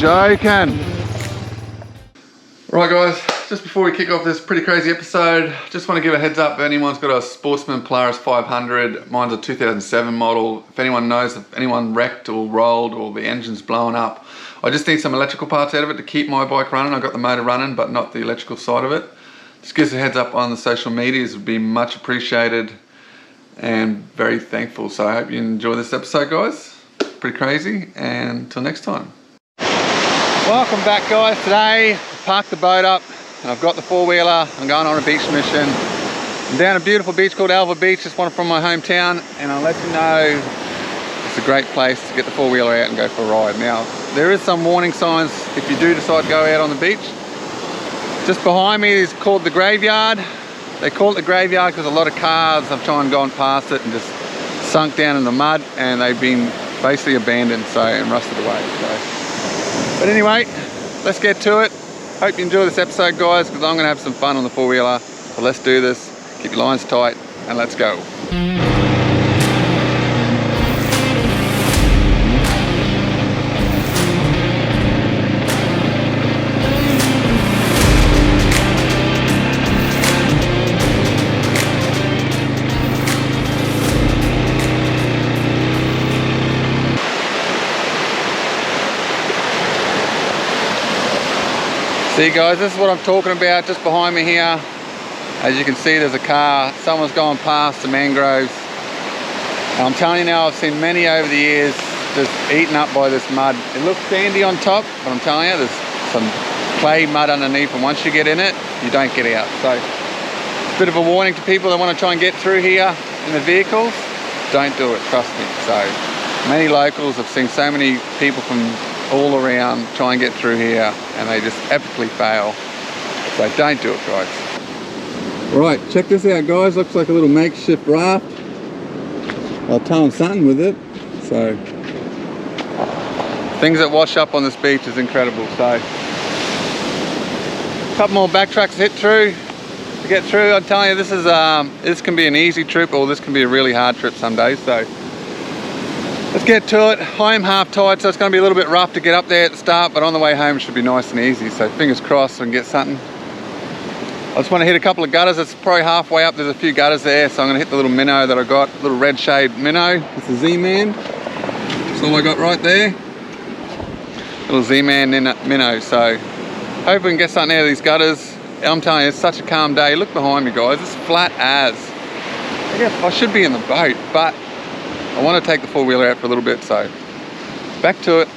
joking. Right guys, just before we kick off this pretty crazy episode, just want to give a heads up if anyone's got a Sportsman Polaris 500. Mine's a 2007 model. If anyone knows if anyone wrecked or rolled or the engine's blown up, I just need some electrical parts out of it to keep my bike running. I've got the motor running, but not the electrical side of it. Just give us a heads up on the social medias, would be much appreciated and very thankful. So I hope you enjoy this episode, guys. Pretty crazy, and until next time. Welcome back, guys. Today, I parked the boat up and I've got the four-wheeler. I'm going on a beach mission. I'm down a beautiful beach called Alva Beach, just one from my hometown, and I'll let you know it's a great place to get the four-wheeler out and go for a ride. Now, there is some warning signs if you do decide to go out on the beach. Just behind me is called the graveyard. They call it the graveyard because a lot of cars have tried and gone past it and just sunk down in the mud, and they've been basically abandoned and rusted away. But anyway, let's get to it. Hope you enjoy this episode, guys, because I'm going to have some fun on the four-wheeler. So let's do this. Keep your lines tight and let's go. See guys, this is what I'm talking about just behind me here. As you can see, there's a car. Someone's gone past the mangroves. And I'm telling you now, I've seen many over the years just eaten up by this mud. It looks sandy on top, but I'm telling you, there's some clay mud underneath, and once you get in it, you don't get out. So, it's a bit of a warning to people that want to try and get through here in the vehicles. Don't do it, trust me. So, many locals have seen so many people from all around try and get through here and they just epically fail. So don't do it, guys. Right, check this out, guys. Looks like a little makeshift raft. I'll towing something with it. So things that wash up on this beach is incredible. So a couple more backtracks to hit through to get through. I'm telling you, this is this can be an easy trip or this can be a really hard trip some days. So let's get to it. I am half tired, so it's going to be a little bit rough to get up there at the start, but on the way home it should be nice and easy. So fingers crossed we can get something. I just want to hit a couple of gutters. It's probably halfway up. There's a few gutters there, so I'm going to hit the little minnow that I got, little red shade minnow. It's a Z-Man. That's all I got right there. Little Z-Man minnow. So hope we can get something out of these gutters. I'm telling you, it's such a calm day. Look behind me, guys. It's flat as. I should be in the boat, but I want to take the four-wheeler out for a little bit, so back to it.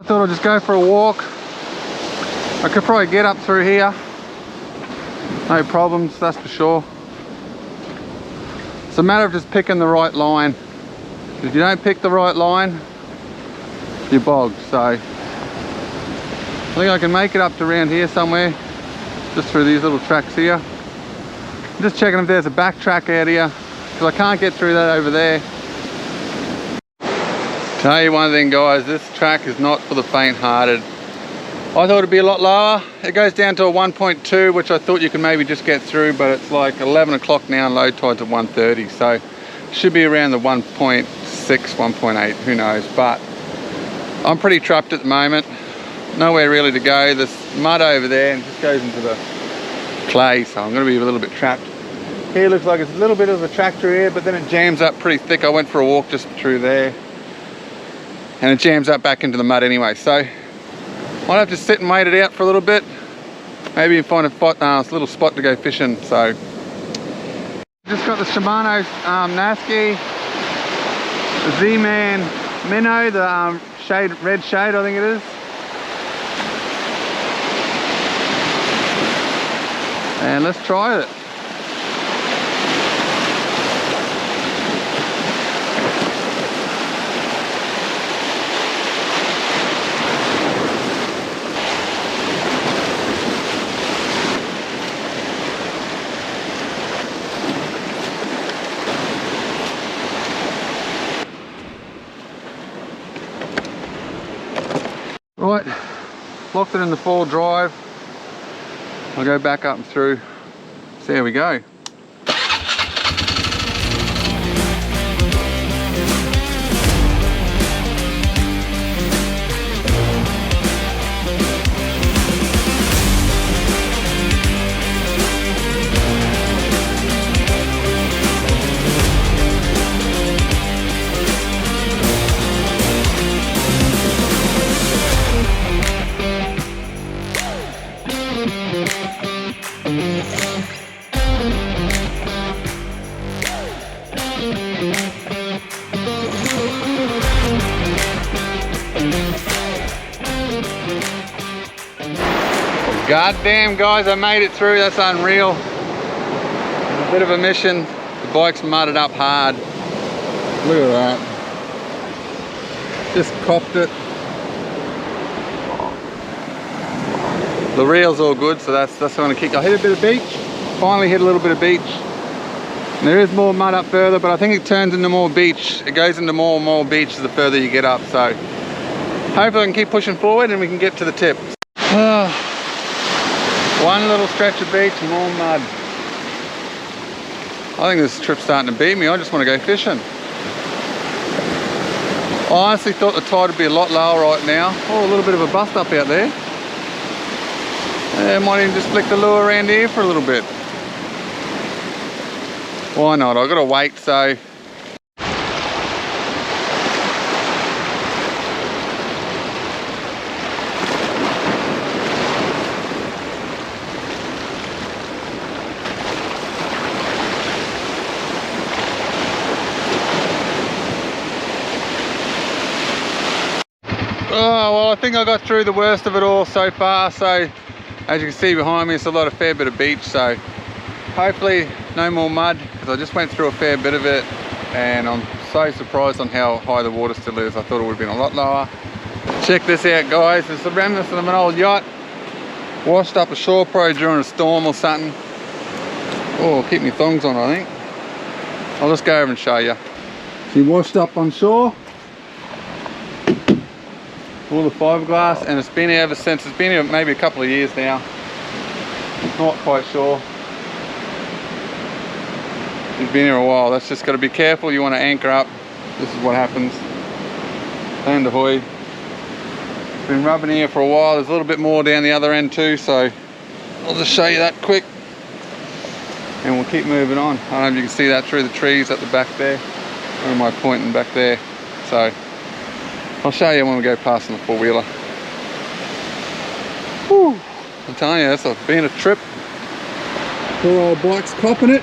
I thought I'd just go for a walk. I could probably get up through here. No problems, that's for sure. It's a matter of just picking the right line. If you don't pick the right line, you're bogged. So I think I can make it up to around here somewhere, just through these little tracks here. I'm just checking if there's a back track out here, because I can't get through that over there. Tell you one thing, guys, this track is not for the faint-hearted. I thought it'd be a lot lower. It goes down to a 1.2, which I thought you could maybe just get through, but it's like 11 o'clock now and low tide's at 1:30, so it should be around the 1.6, 1.8, who knows. But I'm pretty trapped at the moment. Nowhere really to go. There's mud over there and it just goes into the clay, so I'm gonna be a little bit trapped. Here looks like it's a little bit of a tractor here, but then it jams up pretty thick. I went for a walk just through there and it jams up back into the mud anyway, so might have to sit and wait it out for a little bit. Maybe find a little spot to go fishing. So just got the Shimano Nasky, the Z-Man minnow, the red shade I think it is. And let's try it. Right, locked it in the 4 drive. I'll go back up and through. So there we go. God damn guys, I made it through. That's unreal. A bit of a mission. The bike's mudded up hard. Look at that. Just copped it. The reel's all good, so that's going to kick. I hit a bit of beach. Finally hit a little bit of beach. And there is more mud up further, but I think it turns into more beach. It goes into more and more beach the further you get up. So hopefully I can keep pushing forward and we can get to the tip. One little stretch of beach, more mud. I think this trip's starting to beat me. I just want to go fishing. I honestly thought the tide would be a lot lower right now. Oh, a little bit of a bust up out there. Might even just flick the lure around here for a little bit. Why not? I've got to wait, so. Oh, well, I think I got through the worst of it all so far. So as you can see behind me, it's a fair bit of beach. So hopefully no more mud, because I just went through a fair bit of it and I'm so surprised on how high the water still is. I thought it would have been a lot lower. Check this out guys, it's the remnants of an old yacht washed up ashore probably during a storm or something. Oh, keep my thongs on I think. I'll just go over and show you. She washed up on shore. All the fiberglass, and it's been here ever since. It's been here maybe a couple of years now. Not quite sure. It's been here a while. That's just got to be careful. You want to anchor up. This is what happens. And ahoy. It's been rubbing here for a while. There's a little bit more down the other end too, so I'll just show you that quick. And we'll keep moving on. I don't know if you can see that through the trees at the back there. Where am I pointing? Back there. So I'll show you when we go past on the 4-wheeler. Whew. I'm telling you, it's been a trip. Poor old bike's copping it.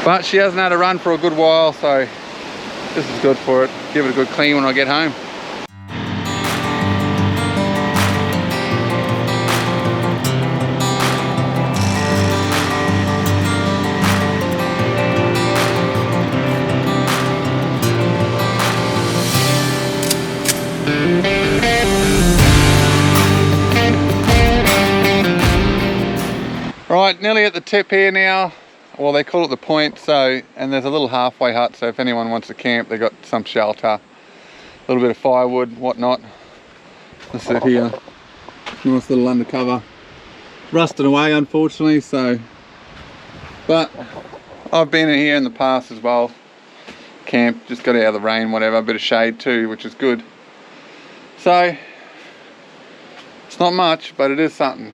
But she hasn't had a run for a good while, so this is good for it. Give it a good clean when I get home. Right, nearly at the tip here now. Well, they call it the point, so, and there's a little halfway hut, so if anyone wants to camp, they've got some shelter, a little bit of firewood, whatnot. That's it here. Nice little undercover. Rusted away, unfortunately, so. But I've been in here in the past as well. Camp, just got out of the rain, whatever, a bit of shade too, which is good. So, it's not much, but it is something.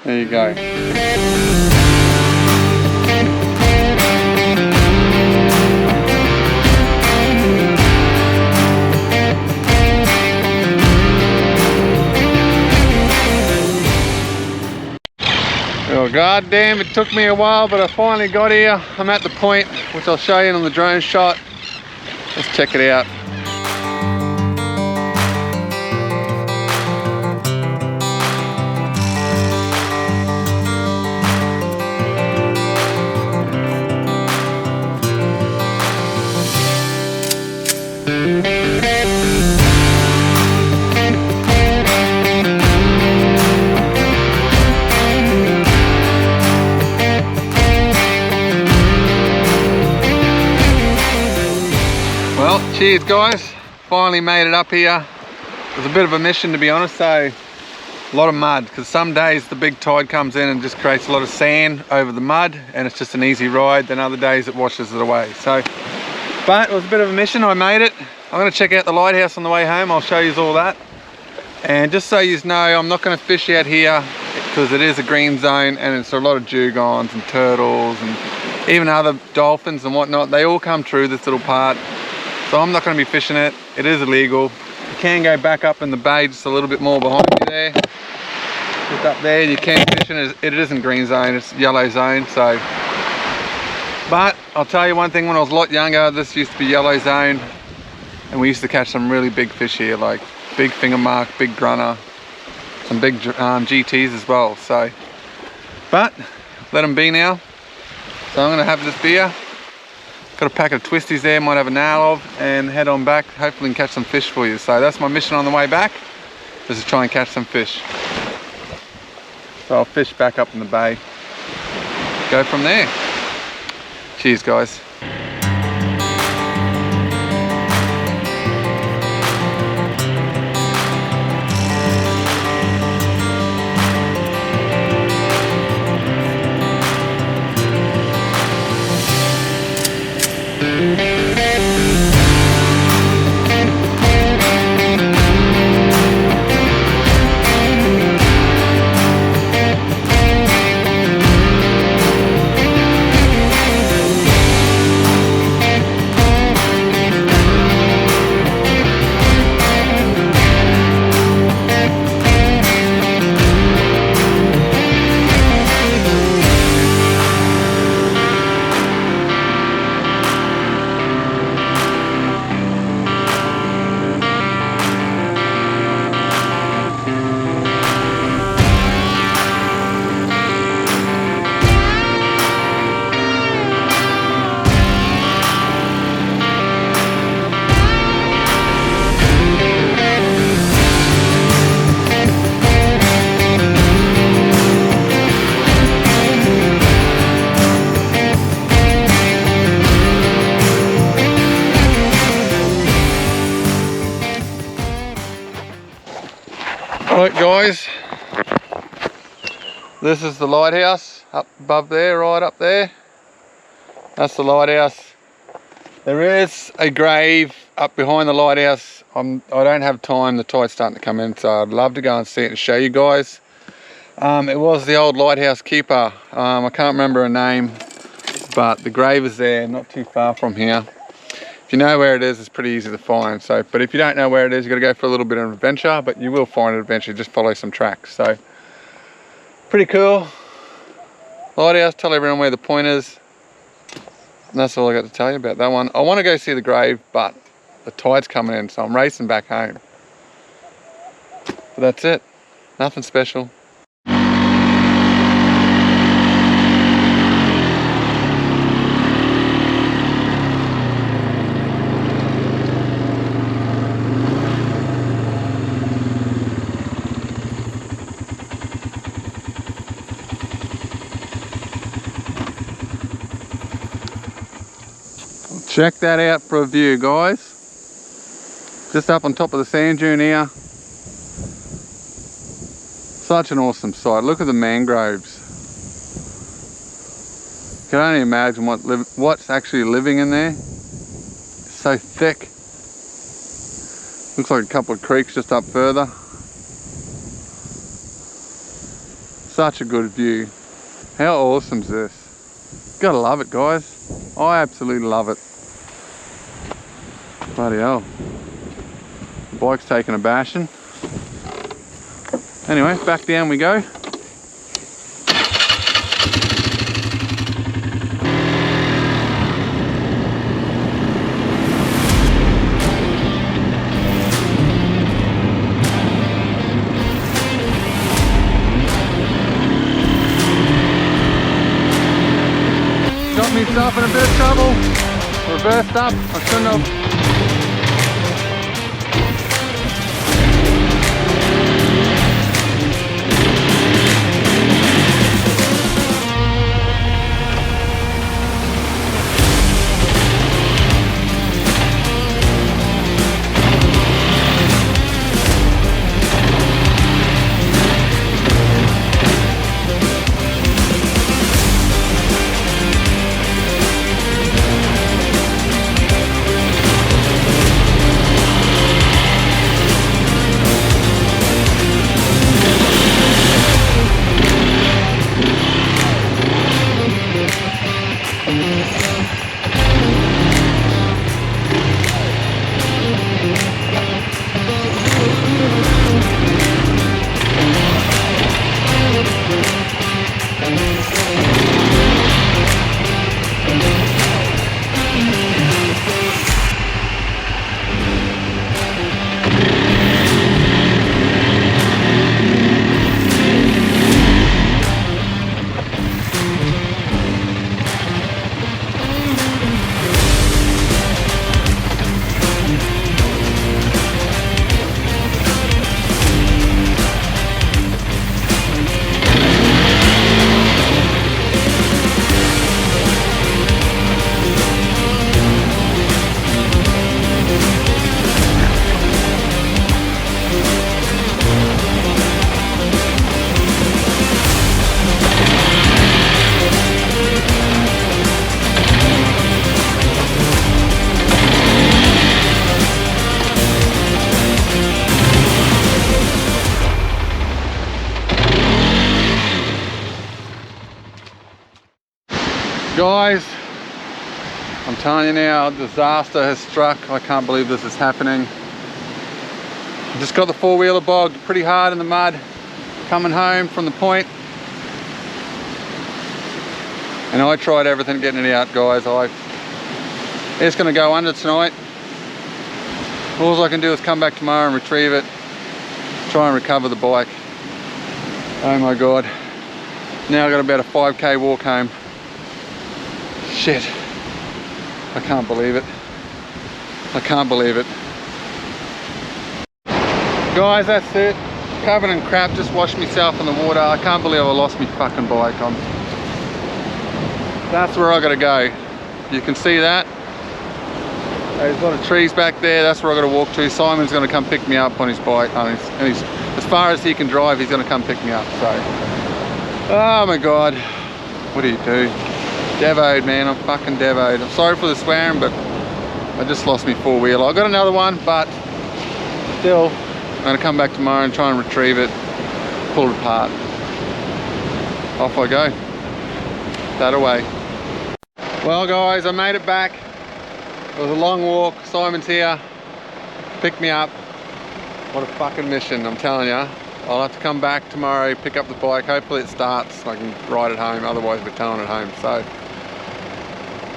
There you go. Oh god damn, it took me a while, but I finally got here. I'm at the point, which I'll show you on the drone shot. Let's check it out. Well, cheers guys. finally made it up here. It was a bit of a mission, to be honest, so a lot of mud, because some days the big tide comes in and just creates a lot of sand over the mud and it's just an easy ride. Then other days it washes it away. So, but it was a bit of a mission. I made it. I'm going to check out the lighthouse on the way home. I'll show you all that. And just so you know, I'm not going to fish out here because it is a green zone and it's a lot of dugongs and turtles and even other dolphins and whatnot. They all come through this little part. So I'm not going to be fishing it. It is illegal. You can go back up in the bay just a little bit more behind you there. Just up there, you can fish it. It isn't green zone, it's yellow zone. So, but I'll tell you one thing, when I was a lot younger, this used to be yellow zone. And we used to catch some really big fish here, like big finger mark, big grunner, some big GTs as well. So, but let them be now. So I'm gonna have this beer. Got a pack of twisties there, might have a nail of, and head on back. Hopefully can catch some fish for you. So that's my mission on the way back, is to try and catch some fish. So I'll fish back up in the bay. Go from there. Cheers, guys. Right guys, this is the lighthouse up above there, right up there. That's the lighthouse. There is a grave up behind the lighthouse. I don't have time, the tide's starting to come in, so I'd love to go and see it and show you guys. It was the old lighthouse keeper. I can't remember her name, but the grave is there, not too far from here. If you know where it is, it's pretty easy to find. So, but if you don't know where it is, you've got to go for a little bit of an adventure, but you will find it eventually. Just follow some tracks. So, pretty cool. Lighthouse, tell everyone where the point is. And that's all I got to tell you about that one. I want to go see the grave, but the tide's coming in, so I'm racing back home. But that's it. Nothing special. Check that out for a view, guys. Just up on top of the sand dune here. Such an awesome sight. Look at the mangroves. Can only imagine what's actually living in there. It's so thick. Looks like a couple of creeks just up further. Such a good view. How awesome is this? Gotta love it, guys. I absolutely love it. Bloody hell. The bike's taking a bashing. Anyway, back down we go. Got myself in a bit of trouble. Reversed up. I shouldn't have. Guys, I'm telling you now, disaster has struck. I can't believe this is happening. Just got the four-wheeler bogged pretty hard in the mud coming home from the point. And I tried everything getting it out, guys. It's gonna go under tonight. All I can do is come back tomorrow and retrieve it, try and recover the bike. Oh my God. Now I've got about a 5K walk home. Shit. I can't believe it. I can't believe it. Guys, that's it. Covered in crap, just washed myself in the water. I can't believe I lost my fucking bike. That's where I gotta go. You can see that. There's a lot of trees back there. That's where I gotta walk to. Simon's gonna come pick me up on his bike. And he's as far as he can drive, he's gonna come pick me up. So, oh my God, what do you do? Devoed, man. I'm fucking devoed. I'm sorry for the swearing, but I just lost my four-wheeler. I got another one, but still, I'm gonna come back tomorrow and try and retrieve it, pull it apart. Off I go. That away. Well, guys, I made it back. It was a long walk. Simon's here, picked me up. What a fucking mission, I'm telling you. I'll have to come back tomorrow, pick up the bike. Hopefully it starts, I can ride it home. Otherwise we're towing it home. So,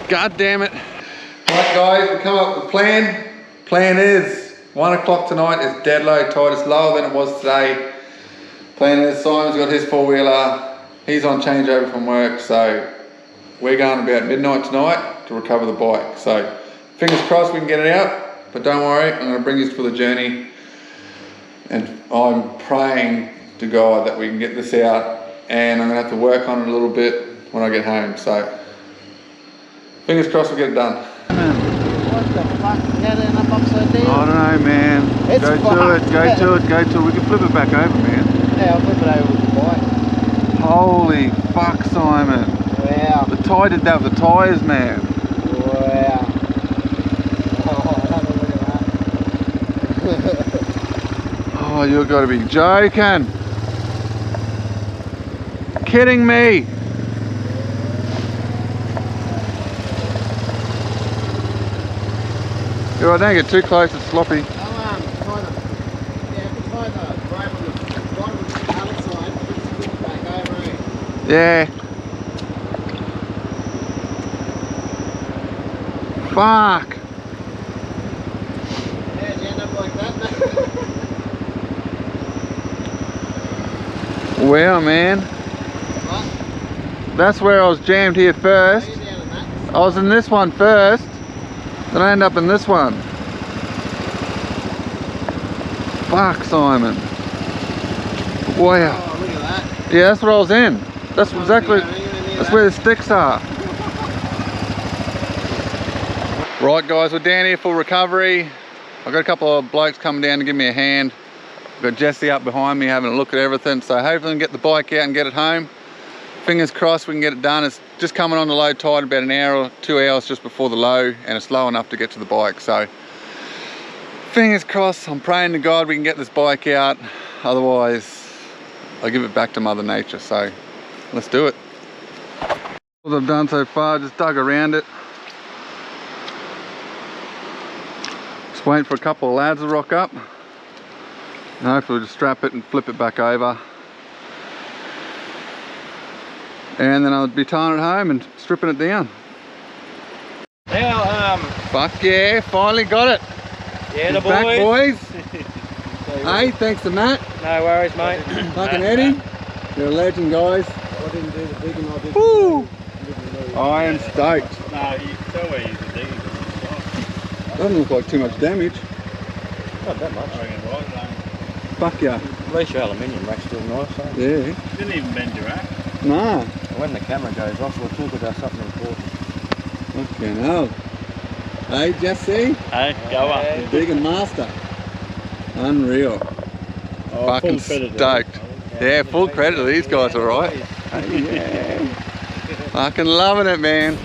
God damn it. Right, guys, we come up with a plan. Plan is 1 o'clock tonight. It's dead low tide. It's lower than it was today. Plan is Simon's got his four-wheeler. He's on changeover from work, so we're going about midnight tonight to recover the bike. So fingers crossed we can get it out, but don't worry, I'm going to bring you for the journey. And I'm praying to God that we can get this out, and I'm going to have to work on it a little bit when I get home. So fingers crossed we'll get it done. What the fuck? How did it end up upside down? I don't know, man. It's go to it, go to it. We can flip it back over, man. Yeah, I'll flip it over with the bike. Holy fuck, Simon. Wow. The tie did that with the tyres, man. Wow. Oh, have a look at that. Oh, you've got to be joking. Kidding me. Don't get too close, it's sloppy. Yeah. Fuck. How'd you end up like that? Well, man. What? That's where I was jammed here first. I was in this one first. Then I end up in this one. Fuck, Simon. Wow. Oh, look at that. Yeah, that's what I was in. That's exactly, that's where the sticks are. Right, guys, we're down here for recovery. I've got a couple of blokes coming down to give me a hand. I've got Jesse up behind me having a look at everything. So hopefully we can get the bike out and get it home. Fingers crossed we can get it done. It's just coming on the low tide about an hour or 2 hours just before the low, and it's low enough to get to the bike. So fingers crossed, I'm praying to God we can get this bike out. Otherwise, I'll give it back to Mother Nature. So let's do it. What I've done so far, just dug around it. Just waiting for a couple of lads to rock up. And hopefully we'll just strap it and flip it back over. And then I'll be towing it home and stripping it down. Now, Fuck yeah, finally got it. yeah, the He's back, boys. boys. Hey, thanks to Matt. No worries, mate. Fucking Eddie. You're a legend, guys. I didn't do the big one, I did. Woo! I am stoked. No, you can tell where you did it. Doesn't look like too much damage. Not that much. I reckon, right? Fuck yeah. At least your aluminium rack's still nice, eh? Yeah. Didn't even bend your rack. Nah. When the camera goes off, we'll talk about something important. Fucking hell. Hey, Jesse. Hey, go up. Big and master. Unreal. Oh, Fucking full credit, stoked. Yeah, full credit to these guys, alright. Yeah. Fucking loving it, man.